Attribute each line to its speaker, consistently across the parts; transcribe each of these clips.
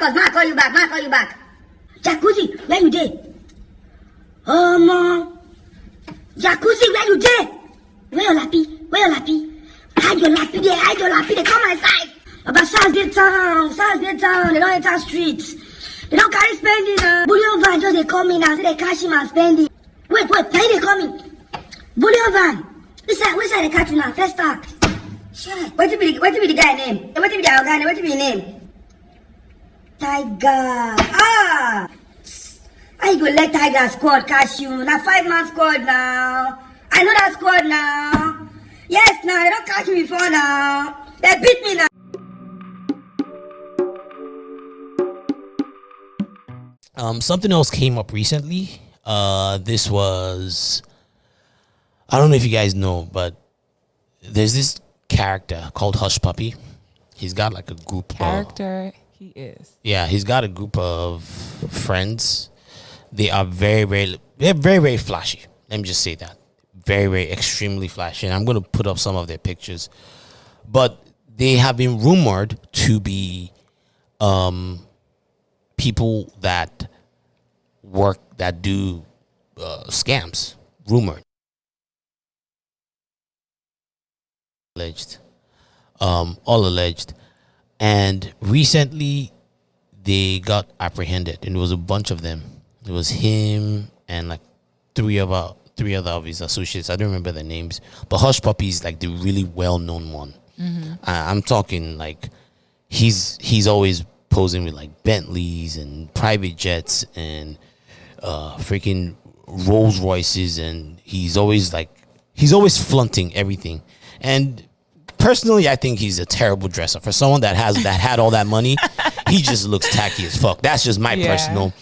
Speaker 1: pause. Ma call you back. Jacuzzi, where you dey? Oh, mom. Jacuzzi, where you dey? Where your lappy? Hide your lappy there. Come my side. But SARS dey town. They don't enter streets. They don't carry spending. Bullion van just they come in and say they cash him and spending. Wait, now they coming. Bullion van. Which side they catch you now? First talk. Sure. What be the guy name? What be the guy name? What be his name? Tiger. Ah. How you go let Tiger squad catch you? Now 5-man squad now. I know that squad now. Yes, now they don't catch me before now. They beat me now.
Speaker 2: Something else came up recently. This was, I don't know if you guys know, but there's this character called Hushpuppi. He's got like a group
Speaker 3: He is.
Speaker 2: Yeah, he's got a group of friends. They are very flashy. Let me just say that. Very extremely flashy. And I'm going to put up some of their pictures. But they have been rumored to be people that do scams. Rumored. Alleged. All alleged. And recently they got apprehended, and it was a bunch of them. It was him and like three other of his associates. I don't remember their names, but Hushpuppi is like the really well-known one. I'm talking like he's always posing with like Bentleys and private jets and freaking Rolls Royces, and he's always flaunting everything. And personally, I think he's a terrible dresser. For someone that had all that money, he just looks tacky as fuck. That's just my personal.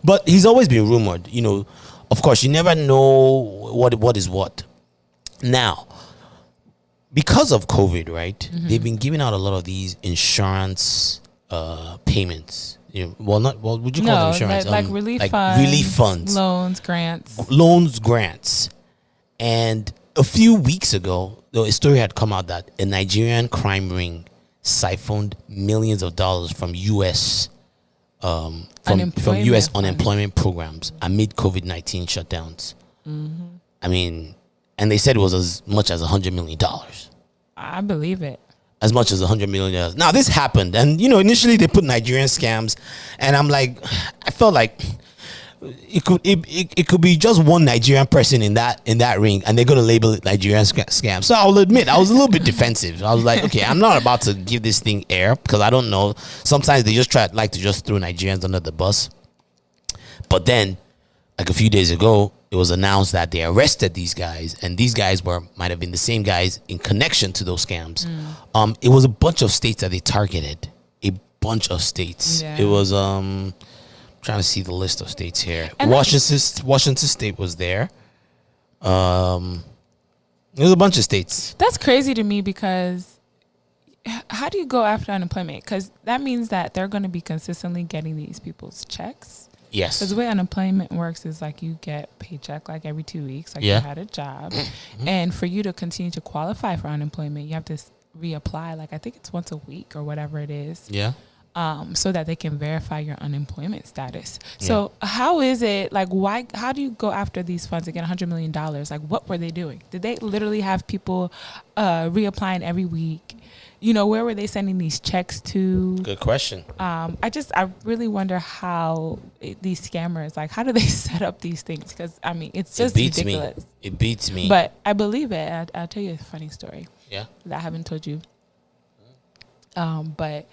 Speaker 2: But he's always been rumored. You know, of course, you never know what is what. Now, because of COVID, right? They've been giving out a lot of these insurance payments. You know, would you call them insurance?
Speaker 3: Like relief funds, loans, grants.
Speaker 2: And a few weeks ago, a story had come out that a Nigerian crime ring siphoned millions of dollars from U.S. From U.S. unemployment programs amid COVID-19 shutdowns. I mean, and they said it was as much as $100 million.
Speaker 3: I believe it.
Speaker 2: As much as $100 million. Now this happened, and you know, initially they put Nigerian scams, and I'm like, I felt like it could be just one Nigerian person in that ring, and they're gonna label it Nigerian scam. So I'll admit I was a little bit defensive. I was like, okay, I'm not about to give this thing air because I don't know. Sometimes they just like to just throw Nigerians under the bus. But then, like a few days ago, it was announced that they arrested these guys, and these guys might have been the same guys in connection to those scams. It was a bunch of states that they targeted. A bunch of states. Yeah. It was trying to see the list of states here. And Washington State was there. There's a bunch of states.
Speaker 3: That's crazy to me because how do you go after unemployment? Because that means that they're going to be consistently getting these people's checks.
Speaker 2: Yes.
Speaker 3: Because the way unemployment works is like you get paycheck like every 2 weeks, like you had a job. And for you to continue to qualify for unemployment, you have to reapply. Like I think it's once a week or whatever it is.
Speaker 2: Yeah.
Speaker 3: So that they can verify your unemployment status. So how is it like? How do you go after these funds to get $100 million? Like, what were they doing? Did they literally have people reapplying every week? You know, where were they sending these checks to?
Speaker 2: Good question.
Speaker 3: I really wonder how these scammers, like, how do they set up these things? Because I mean, it's just ridiculous.
Speaker 2: It beats me.
Speaker 3: But I believe it. I'll tell you a funny story.
Speaker 2: Yeah.
Speaker 3: That I haven't told you. But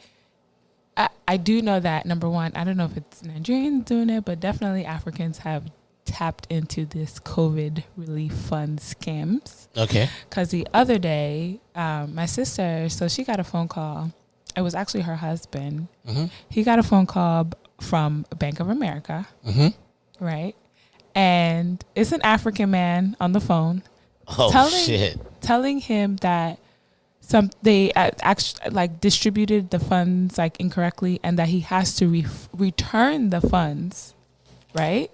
Speaker 3: I do know that, number one, I don't know if it's Nigerians doing it, but definitely Africans have tapped into this COVID relief fund scams.
Speaker 2: Okay.
Speaker 3: Because the other day, my sister, so she got a phone call. It was actually her husband. He got a phone call from Bank of America, right? And it's an African man on the phone. Telling him that they actually like distributed the funds like incorrectly, and that he has to return the funds, right?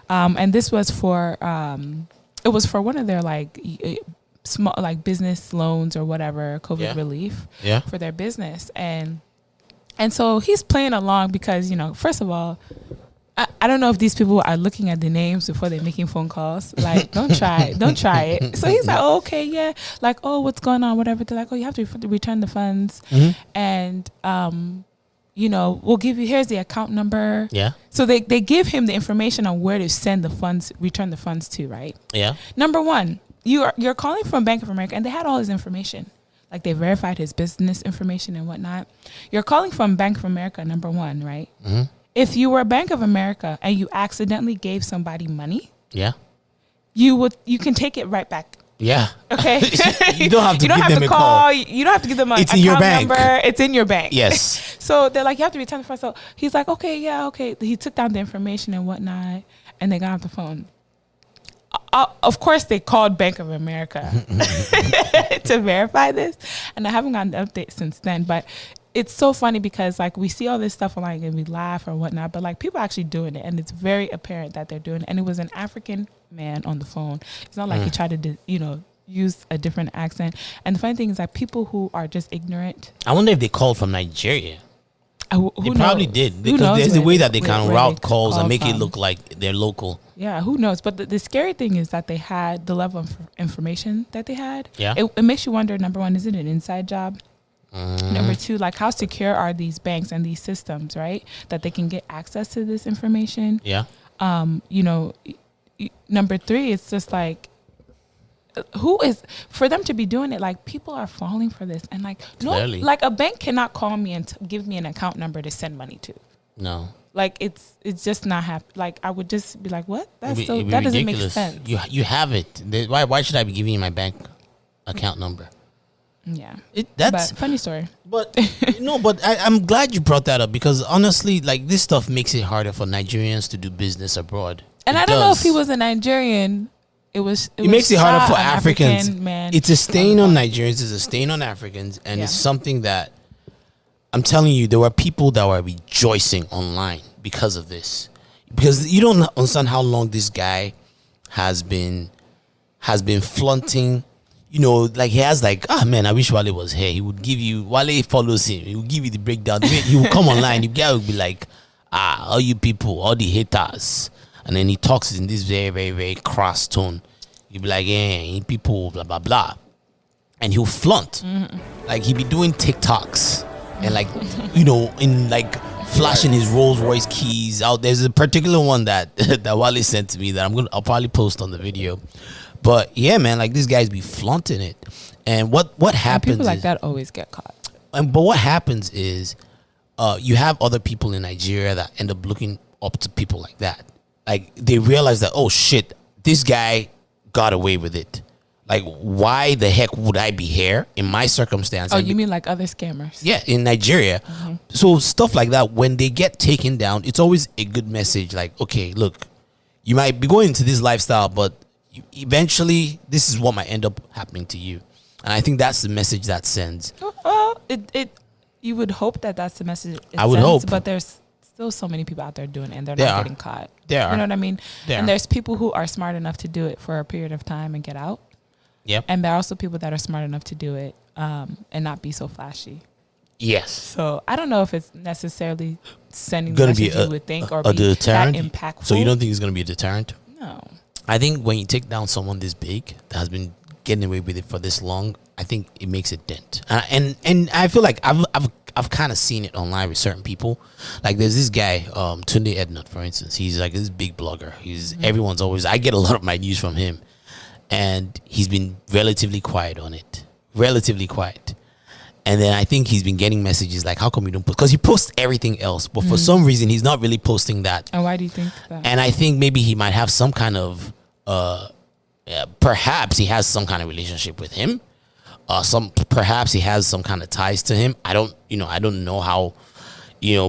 Speaker 3: And this was for it was for one of their like small like business loans or whatever, COVID relief for their business. And And so he's playing along because, first of all, I don't know if these people are looking at the names before they're making phone calls. Like, don't try it. So he's like, oh, okay, yeah. Like, oh, what's going on? Whatever. They're like, oh, you have to return the funds. And, we'll give you, here's the account number.
Speaker 2: Yeah.
Speaker 3: So they give him the information on where to send the funds, return the funds to, right?
Speaker 2: Yeah.
Speaker 3: Number one, you're calling from Bank of America, and they had all his information. Like, they verified his business information and whatnot. You're calling from Bank of America, number one, right? If you were Bank of America and you accidentally gave somebody money,
Speaker 2: yeah,
Speaker 3: you can take it right back.
Speaker 2: Yeah.
Speaker 3: Okay.
Speaker 2: You don't have to give them a
Speaker 3: call.
Speaker 2: call.
Speaker 3: You don't have to give them a
Speaker 2: It's in your bank.
Speaker 3: number. It's in your bank.
Speaker 2: Yes.
Speaker 3: So they're like, you have to return the funds. So he's like, okay, yeah, okay. He took down the information and whatnot, and they got off the phone. Of course, they called Bank of America to verify this, and I haven't gotten an update since then. But it's so funny because, like, we see all this stuff online and we laugh or whatnot, but, like, people are actually doing it, and it's very apparent that they're doing it. And it was an African man on the phone. It's not like he tried to, use a different accent. And the funny thing is that people who are just ignorant.
Speaker 2: I wonder if they called from Nigeria.
Speaker 3: They
Speaker 2: probably did, because there's a way that they can route calls and make it look like they're local.
Speaker 3: Yeah, who knows? But the scary thing is that they had the level of information that they had.
Speaker 2: Yeah.
Speaker 3: It makes you wonder, number one, is it an inside job? Number two, like, how secure are these banks and these systems, right? That they can get access to this information.
Speaker 2: Yeah.
Speaker 3: Number three, it's just like, who is, for them to be doing it, like, people are falling for this. And, like,
Speaker 2: Clearly.
Speaker 3: like, a bank cannot call me and give me an account number to send money to.
Speaker 2: No.
Speaker 3: Like, it's just not happen. Like, I would just be like, what? That doesn't
Speaker 2: ridiculous.
Speaker 3: make sense.
Speaker 2: You have it. Why should I be giving you my bank account number?
Speaker 3: Yeah.
Speaker 2: That's
Speaker 3: but funny story.
Speaker 2: But but I'm glad you brought that up, because honestly, like, this stuff makes it harder for Nigerians to do business abroad.
Speaker 3: And I don't know if he was a Nigerian. It
Speaker 2: makes it harder for
Speaker 3: Africans.
Speaker 2: African man. It's a stain on Nigerians. It's a stain on Africans, and it's something that I'm telling you, there were people that were rejoicing online because of this. Because you don't understand how long this guy has been flaunting. Like, he has, like, man, I wish Wale was here. He would give you, Wale follows him. He would give you the breakdown. He would come online. The guy would be like, all you people, all the haters. And then he talks in this very, very, very crass tone. He'd be like, people, blah, blah, blah. And he'll flaunt. Like, he'd be doing TikToks. And, like, in, like, flashing his Rolls Royce keys out. There's a particular one that Wale sent to me that I'll probably post on the video. But yeah, man, like, these guys be flaunting it. And what happens?
Speaker 3: And people like that always get caught.
Speaker 2: But what happens is, you have other people in Nigeria that end up looking up to people like that. Like, they realize that, oh shit, this guy got away with it. Like, why the heck would I be here in my circumstance?
Speaker 3: Oh, you mean like other scammers?
Speaker 2: Yeah, in Nigeria. So stuff like that, when they get taken down, it's always a good message. Like, okay, look, you might be going into this lifestyle, but eventually this is what might end up happening to you. And I think that's the message that sends.
Speaker 3: Well, you would hope that that's the message it
Speaker 2: I would
Speaker 3: sends,
Speaker 2: hope.
Speaker 3: But there's still so many people out there doing it, and they're not getting caught. You know what I mean? And there's people who are smart enough to do it for a period of time and get out.
Speaker 2: Yep.
Speaker 3: And there are also people that are smart enough to do it and not be so flashy.
Speaker 2: Yes.
Speaker 3: So I don't know if it's necessarily sending
Speaker 2: Gonna
Speaker 3: the message
Speaker 2: be
Speaker 3: you would think or
Speaker 2: a
Speaker 3: be
Speaker 2: deterrent?
Speaker 3: that impactful.
Speaker 2: So you don't think it's going to be a deterrent?
Speaker 3: No.
Speaker 2: I think when you take down someone this big that has been getting away with it for this long, I think it makes a dent. And I feel like I've kind of seen it online with certain people. Like, there's this guy, Tunde Ednut, for instance. He's like this big blogger. Everyone's always, I get a lot of my news from him, and he's been relatively quiet on it. Relatively quiet. And then I think he's been getting messages like, how come you don't post? Because he posts everything else, but for some reason he's not really posting that.
Speaker 3: And why do you think that?
Speaker 2: And I think maybe he might have some kind of perhaps he has some kind of relationship with him. Perhaps he has some kind of ties to him. I don't know how,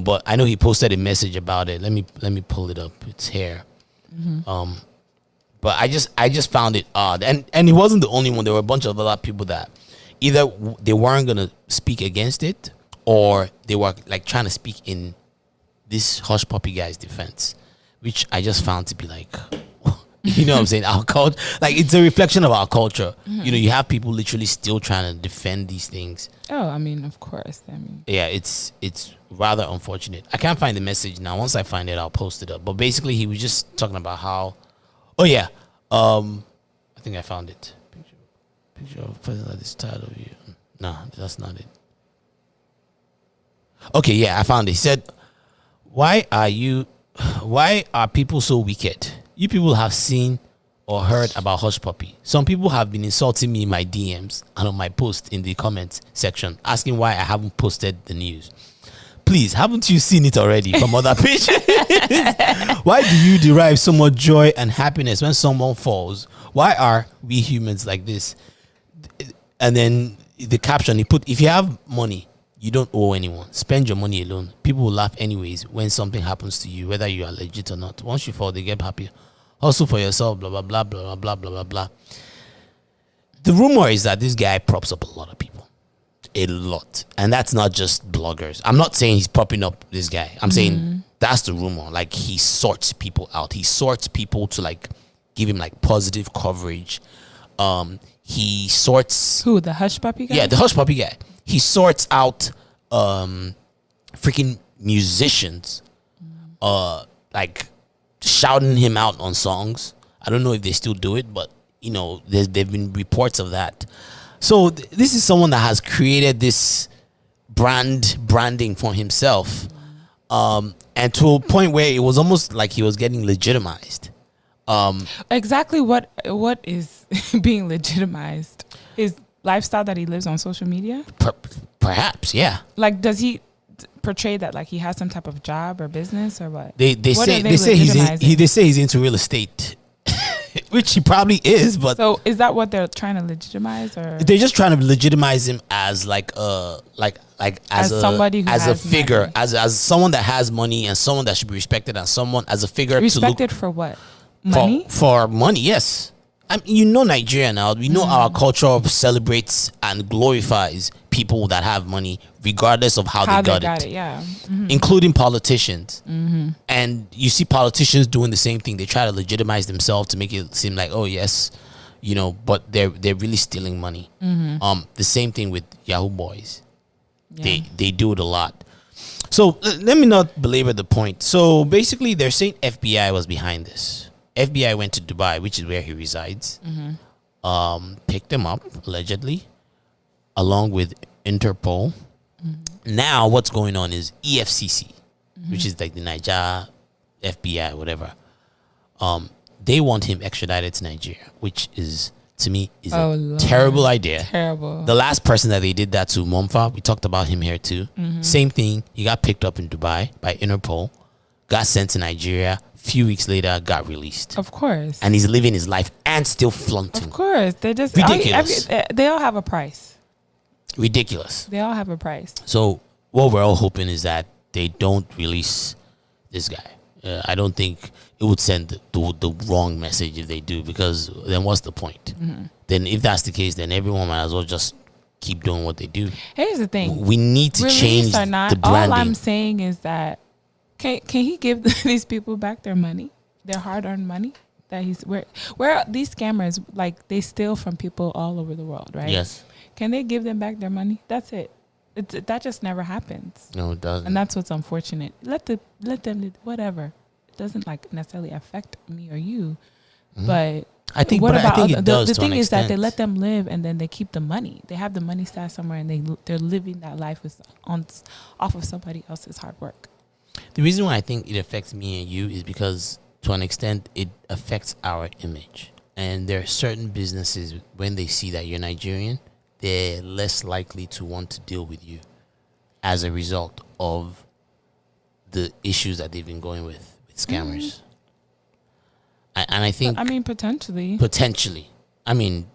Speaker 2: but I know he posted a message about it. Let me pull it up. It's here. But I just found it odd, and he wasn't the only one. There were a bunch of other people that either they weren't gonna speak against it, or they were like trying to speak in this Hushpuppi guy's defense, which I just found to be like, You know what I'm saying? Our culture, like, it's a reflection of our culture. You know, you have people literally still trying to defend these things.
Speaker 3: Oh, I mean, of course. I mean,
Speaker 2: Yeah, it's rather unfortunate. I can't find the message now. Once I find it, I'll post it up. But basically, he was just talking about how. Oh yeah, I think I found it. Picture of a person that is tired of you. No, that's not it. Okay, yeah, I found it. He said, Why are people so wicked? You people have seen or heard about Hushpuppi. Some people have been insulting me in my DMs and on my post in the comments section, asking why I haven't posted the news. Please, haven't you seen it already from other pages? Why do you derive so much joy and happiness when someone falls? Why are we humans like this? And then the caption, he put, if you have money, you don't owe anyone. Spend your money alone. People will laugh anyways when something happens to you, whether you are legit or not. Once you fall, they get happy. Hustle for yourself, blah, blah, blah, blah, blah, blah, blah, blah. The rumor is that this guy props up a lot of people. A lot. And that's not just bloggers. I'm not saying he's propping up this guy. I'm saying that's the rumor. Like, he sorts people out. He sorts people to, like, give him, like, positive coverage. He sorts...
Speaker 3: Who, the Hushpuppi guy?
Speaker 2: Yeah, the Hushpuppi guy. He sorts out freaking musicians, like, shouting him out on songs. I don't know if they still do it, but, you know, there've been reports of that. So this is someone that has created this branding for himself, and to a point where it was almost like he was getting legitimized.
Speaker 3: Exactly what is being legitimized? His lifestyle that he lives on social media?
Speaker 2: Perhaps, yeah.
Speaker 3: Like, does he portray that like he has some type of job or business or what?
Speaker 2: They say he's into real estate, which he probably is. But
Speaker 3: so is that what they're trying to legitimize, or
Speaker 2: they're just trying to legitimize him as like as
Speaker 3: somebody who
Speaker 2: as
Speaker 3: has
Speaker 2: a figure,
Speaker 3: money.
Speaker 2: as someone that has money and someone that should be respected, and someone as a figure
Speaker 3: respected for what? Money?
Speaker 2: For money, yes. I mean, you know, Nigeria now. We know our culture celebrates and glorifies people that have money, regardless of how they got it.
Speaker 3: Yeah,
Speaker 2: including politicians. And you see politicians doing the same thing. They try to legitimize themselves to make it seem like, oh yes, you know, but they're really stealing money. The same thing with Yahoo boys.
Speaker 3: Yeah.
Speaker 2: They do it a lot. So let me not belabor the point. So basically, they're saying FBI was behind this. FBI went to Dubai, which is where he resides, picked him up, allegedly, along with Interpol. Now, what's going on is EFCC, which is like the Niger FBI, whatever. They want him extradited to Nigeria, which is, to me, is a terrible idea.
Speaker 3: Terrible.
Speaker 2: The last person that they did that to, Mompha, we talked about him here too. Same thing. He got picked up in Dubai by Interpol, got sent to Nigeria. Few weeks later, got released.
Speaker 3: Of course.
Speaker 2: And he's living his life and still flaunting.
Speaker 3: Of course. They just
Speaker 2: ridiculous.
Speaker 3: They all have a price.
Speaker 2: Ridiculous.
Speaker 3: They all have a price.
Speaker 2: So what we're all hoping is that they don't release this guy. I don't think it would send the wrong message if they do, because then what's the point? Then if that's the case, then everyone might as well just keep doing what they do.
Speaker 3: Here's the thing.
Speaker 2: We need to change
Speaker 3: or not,
Speaker 2: the branding.
Speaker 3: all I'm saying is that can he give these people back their money, their hard-earned money that he's where these scammers, like, they steal from people all over the world, right?
Speaker 2: Yes.
Speaker 3: Can they give them back their money? That's it. That just never happens.
Speaker 2: No, it doesn't.
Speaker 3: And that's what's unfortunate. Let them live, whatever. It doesn't like necessarily affect me or you, but
Speaker 2: I think.
Speaker 3: what
Speaker 2: but
Speaker 3: about
Speaker 2: I think it does.
Speaker 3: the
Speaker 2: to
Speaker 3: thing
Speaker 2: an
Speaker 3: is that they
Speaker 2: extent.
Speaker 3: let them live and then they keep the money. They have the money stashed somewhere and they're living that life off of somebody else's hard work.
Speaker 2: The reason why I think it affects me and you is because, to an extent, it affects our image. And there are certain businesses, when they see that you're Nigerian, they're less likely to want to deal with you as a result of the issues that they've been going with scammers. And I think...
Speaker 3: I mean, potentially.
Speaker 2: I mean,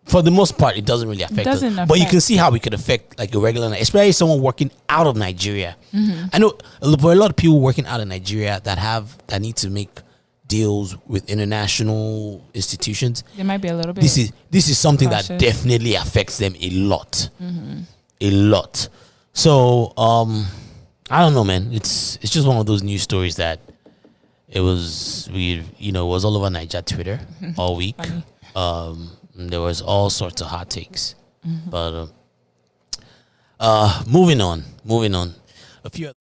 Speaker 2: for the most part, it doesn't really affect us. But you can see how it could affect, like, a regular, especially someone working out of Nigeria. I know for a lot of people working out of Nigeria that need to make deals with international institutions.
Speaker 3: They might be a little bit.
Speaker 2: This is something
Speaker 3: cautious.
Speaker 2: that definitely affects them a lot, a lot. So I don't know, man. It's just one of those news stories that It was it was all over Niger Twitter all week. There was all sorts of hot takes. But moving on. A few